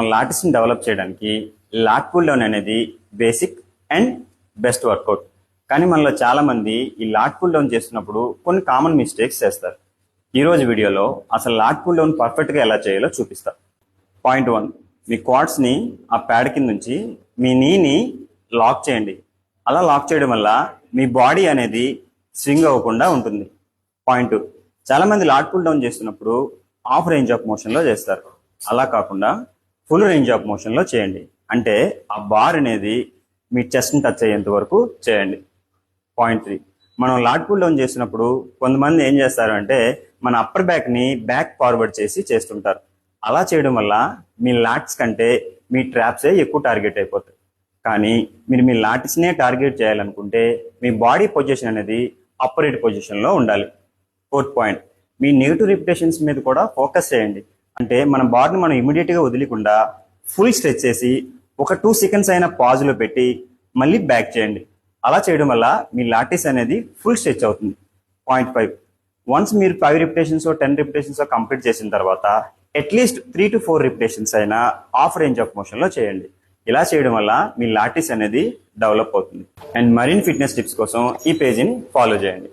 మనం లాటిస్ని డెవలప్ చేయడానికి lot pull down అనేది బేసిక్ అండ్ బెస్ట్ వర్కౌట్. కానీ మనలో చాలా మంది ఈ లాట్ పుల్ డౌన్ చేస్తున్నప్పుడు కొన్ని కామన్ మిస్టేక్స్ చేస్తారు. ఈరోజు వీడియోలో అసలు లాట్ పుల్ డౌన్ పర్ఫెక్ట్గా ఎలా చేయాలో చూపిస్తా. పాయింట్ 1, మీ క్వాడ్స్ని ఆ ప్యాడ్ కింద నుంచి మీ నీని లాక్ చేయండి. అలా లాక్ చేయడం వల్ల మీ బాడీ అనేది స్వింగ్ అవ్వకుండా ఉంటుంది. పాయింట్ 2, చాలా మంది లాట్ పుల్ డౌన్ చేస్తున్నప్పుడు హాఫ్ రేంజ్ ఆఫ్ మోషన్లో చేస్తారు. అలా కాకుండా ఫుల్ రేంజ్ ఆఫ్ మోషన్లో చేయండి. అంటే ఆ బార్ అనేది మీ చెస్ట్ని టచ్ అయ్యేంత వరకు చేయండి. పాయింట్ 3, మనం లాట్ పుల్ డౌన్ చేసినప్పుడు కొంతమంది ఏం చేస్తారు అంటే మన అప్పర్ బ్యాక్ని బ్యాక్ ఫార్వర్డ్ చేసి చేస్తుంటారు. అలా చేయడం వల్ల మీ లాట్స్ కంటే మీ ట్రాప్సే ఎక్కువ టార్గెట్ అయిపోతాయి. కానీ మీరు మీ లాటిస్నే టార్గెట్ చేయాలనుకుంటే మీ బాడీ పొజిషన్ అనేది అప్పరేట్ పొజిషన్లో ఉండాలి. 4th పాయింట్, మీ నెగిటివ్ రిపిటేషన్స్ మీద కూడా ఫోకస్ చేయండి. అంటే మన బాడీని మనం ఇమీడియట్గా వదిలేకుండా ఫుల్ స్ట్రెచ్ చేసి ఒక 2 సెకండ్స్ అయినా పాజ్లో పెట్టి మళ్ళీ బ్యాక్ చేయండి. అలా చేయడం వల్ల మీ లాటిస్ అనేది ఫుల్ స్ట్రెచ్ అవుతుంది. పాయింట్ 5, వన్స్ మీరు 5 రిపిటేషన్స్ 10 రిపిటేషన్స్ కంప్లీట్ చేసిన తర్వాత అట్లీస్ట్ 3 to 4 రిపిటేషన్స్ అయినా హాఫ్ రేంజ్ ఆఫ్ మోషన్లో చేయండి. ఇలా చేయడం వల్ల మీ లాటిస్ అనేది డెవలప్ అవుతుంది. అండ్ మరిన్ని ఫిట్నెస్ టిప్స్ కోసం ఈ పేజీని ఫాలో చేయండి.